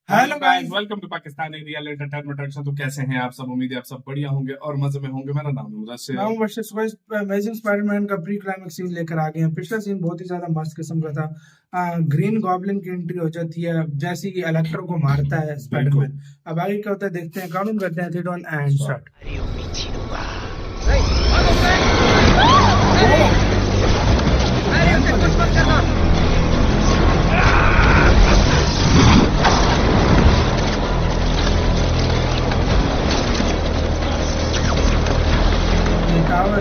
Hello guys, welcome to Pakistani real entertainment action. तो कैसे हैं आप सब? उम्मीद है आप सब बढ़िया होंगे और मजे में होंगे। मेरा नाम है Mudassir. Now versus amazing Spiderman का प्री क्लाइमेक्स सीन लेकर आ गए हैं। पिछला सीन बहुत ही ज्यादा मस्त किस्म का था। ग्रीन गॉब्लिन की एंट्री हो जाती है जैसे ही इलेक्ट्रो को मारता है स्पाइडरमैन। अब आगे क्या होता है देखते हैं। काउंट करते हैं 3 2 1 एंड स्टार्ट। टावर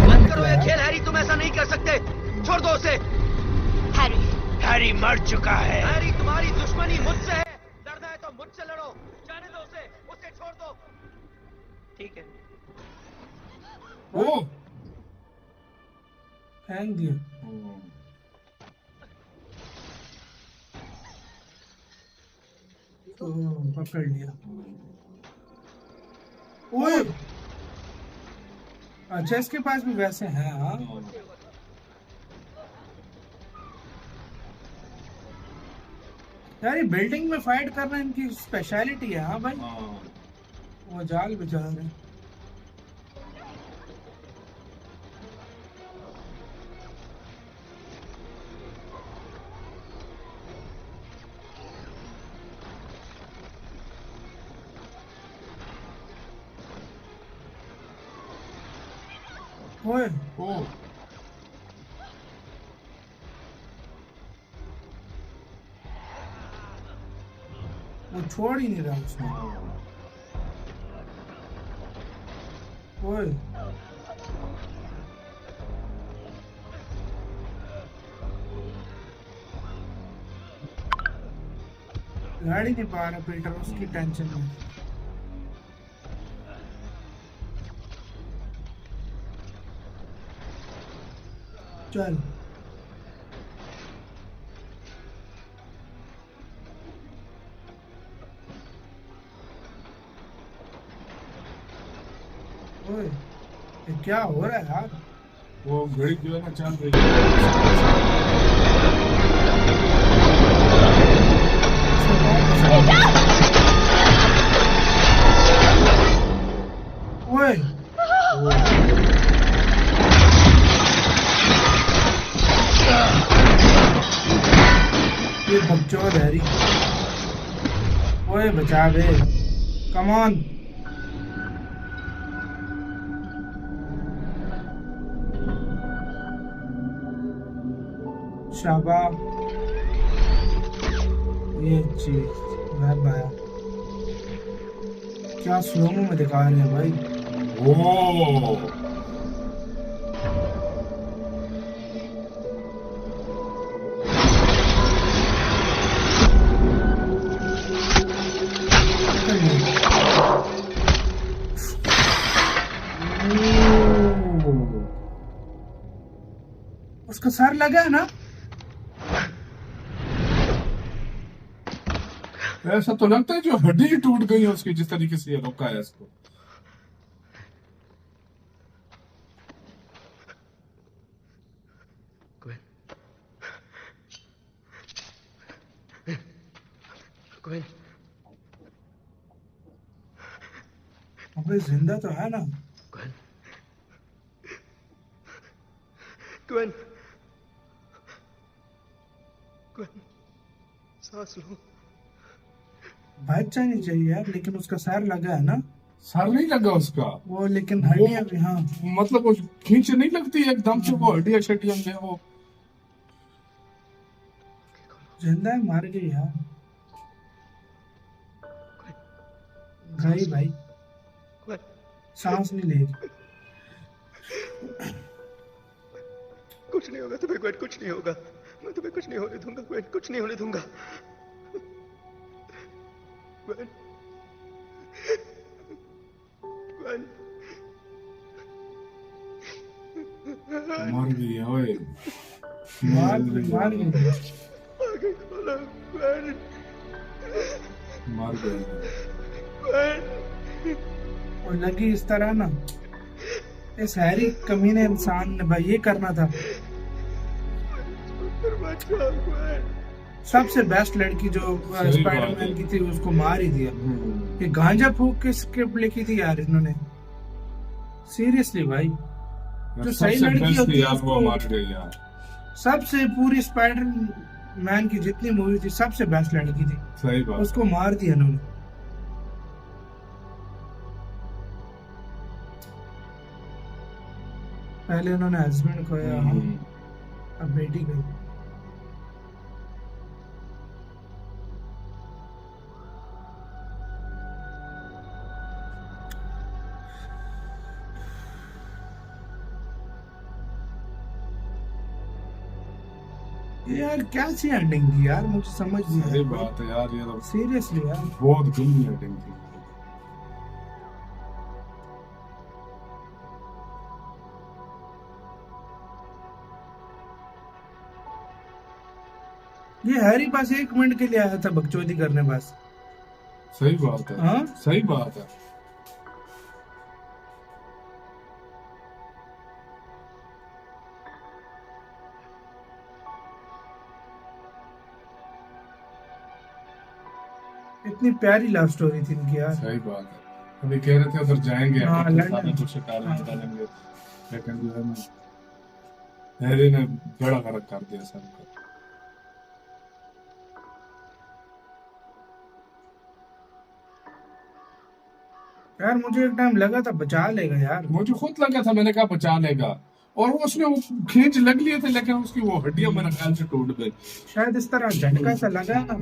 बंद करो ये खेल। हैरी, तुम ऐसा नहीं कर सकते। छोड़ दो उसे। हैरी हैरी मर चुका है। हैरी, तुम्हारी दुश्मनी मुझसे है। लड़ना है तो मुझसे लड़ो। जाने दो उसे। उसे छोड़ दो। ठीक है। ओ फेंक दिया। तो पकड़ लिया। ओए अच्छा, इसके पास भी वैसे हैं। हाँ, यार ये बिल्डिंग में फाइट करना इनकी स्पेशलिटी है। हाँ भाई, वो जाल बिछा रहे हैं। ओए ओ वो छोड़ ही नहीं रहा उसने। ओए लड़ ही नहीं पा रहा पीटर उसकी टेंशन में। चल ओए ये क्या हो रहा है यार? वो घड़ी जो है ना चल रही है। ओए ये बकचोद हैरी। ओए बचा बे, कम ऑन। शाबाश, ये चीज वेब आया। क्या स्लोमो में दिखा रहे हैं भाई। ओ उसका सर लगा है ना? ऐसा तो लगता है जो हड्डी ही टूट गई है उसकी, जिस तरीके से ये रोका है इसको। Gwen, अबे जिंदा तो है ना? Gwen, Gwen, Gwen, सांस लो। बच जानी चाहिए यार, लेकिन उसका सर लगा है ना? सर नहीं लगा उसका वो लेकिन हड्डियां भी। हाँ मतलब वो खींच नहीं लगती एकदम से, वो हड्डियां शड्डियां में वो जिंदा है, मार गई यार। गई भाई, Gwen, सांस नहीं ले रही। कुछ नहीं होगा तुम्हें। Gwen, कुछ नहीं होगा। मैं तुम्हें कुछ नहीं होने दूंगा। Gwen, कुछ नहीं होने दूंगा। Gwen, Gwen, मर गई है। ओए मार गई। आगे खोलो। Gwen, मर गई है। Gwen, और लगी इस तरह ना, इस हैरी कमीने इंसान ने भाई ये करना था। सबसे बेस्ट लड़की जो सही बात स्पाइडरमैन है। की थी उसको मार ही दिया। ये गांजा फूक के स्क्रिप्ट लिखी थी यार इन्होंने, सीरियसली भाई। जो सही सबसे लड़की बेस्ट होती है यार वो उसको, मार गई यार। सबसे पूरी स्पाइडरमैन की जितनी मूवी थी सबसे बेस्ट लड़की थी, सही बात। उसको मार दिया इन्होंने। पहले इन्होंने हस्बैंड खोया, अब बेटी गई। ये यार क्या सी एंडिंग थी यार, मुझे समझ नहीं सही आया बात है यार, ये तो सीरियसली यार। बहुत गंदी एडिटिंग थी। ये हैरी पास 1 मिनट के लिए आया था बकचोदी करने बस। सही बात है। हाँ? सही बात है। इतनी प्यारी लव स्टोरी थी इनकी यार। सही बात है। अभी कह रहे थे उधर जाएंगे, हाँ, अपने लंदन। सारे कुछ शिकार हाँ। निकालेंगे, लेकिन जो है ना हैरी ने बड़ा फर्क कर दिया सबका। यार मुझे एक टाइम लगा था बचा लेगा यार। मुझे खुद लगा था, मैंने कहा बचा लेगा, और वो उसने वो खींच लग लिए थे, लेकिन उसकी वो हड्डियां मेरे ख्याल से टूट गई। शायद इस तरह झटका सा लगा ना,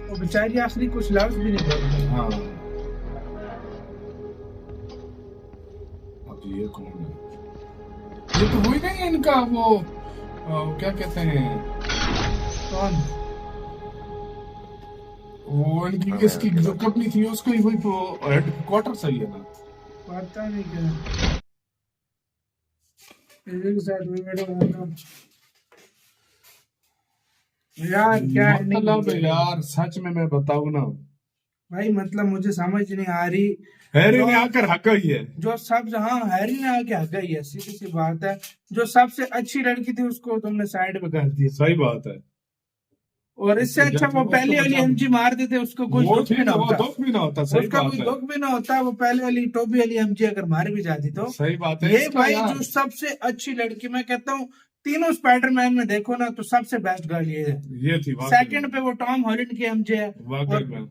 वो बेचारी आखिरी कुछ लफ्ज भी नहीं बोल पाई। हाँ। अब ये कौन है? ये तो वही नहीं है इनका वो क्या कहते हैं, कौन? वो इनकी इसकी जो कंपनी थी उसका ही वही तो हेडक्वार्टर सही है ना। पता नहीं क्या इसी के साथ भी मेरा होगा। यार क्या ending मतलब है? यार सच में मैं बताऊं ना, भाई मतलब मुझे समझ नहीं आ रही। हैरी ने आकर हका ही है। जो सब, हाँ हैरी ने आके हक गई है, सीधी सी बात है। जो सबसे अच्छी लड़की थी उसको तुमने साइड पे कर दिया, सही बात है। और इससे अच्छा वो पहले वाली एमजी मार देते, उसको कुछ वो दुख भी ठीक ना है, वो होता। दुख भी ना होता। सही उसका बात कोई है। दुख भी ना होता। वो पहले वाली टोबी वाली एमजी अगर मार भी जाती तो। सही बात है। ये इसका भाई यार जो सबसे अच्छी लड़की, मैं कहता हूँ तीनों स्पाइडरमैन में देखो ना तो सबसे बेस्ट गर्ल ये है। ये थी वाकई सेकंड पे वो टॉम हॉलैंड की एमजे है, वाकई और में।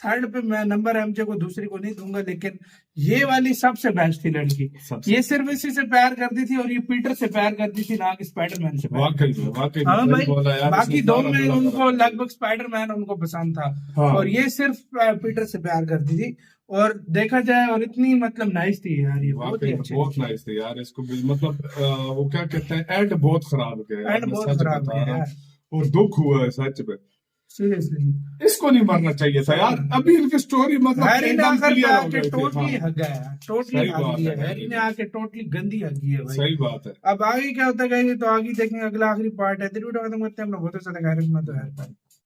थर्ड पे मैं नंबर एमजे को दूसरी को नहीं दूंगा, लेकिन ये वाली सबसे बेस्ट थी लड़की। सबसे ये सिर्फ इसी से प्यार करती थी, और ये पीटर से प्यार करती थी, ना कि स्पाइडरमैन से प्यार। वाकई में हाँ सही भाई, बोला यार, बाकी इसने दो सारा में बुरा उनको करा। लगभग स्पाइडरमैन उनको पसंद था, हाँ। और ये सिर्फ पीटर से प्यार करती थी। और देखा जाए, और इतनी मतलब नाइस थी यार, ये बहुत वाकई ही में अच्छी बहुत थी। नाइस थे यार। इसको भी मतलब वो क्या कहते हैं, एंड बहुत खराब गया यार, एंड मैं बहुत सच खराब बता है रहा हूँ। यार, और दुख हुआ है सच में। सीरियसली। इसको नहीं मरना चाहिए था यार। अभी इनकी स्टोरी मतलब हैरी ने एकदम आकर क्लियर हो आके गई थी। टोटली हाँ, हग गया, टोटली सही हग बात दिया। है। हैरी ने आके टोटली गंदी हग गई है भाई। सही बात है। अब आगे क्या होता है तो आगे देखेंगे, अगला आखिरी पार्ट है। तो वीडियो खत्म करते हैं, हम लोग बहुत ज्यादा खैर में तो है।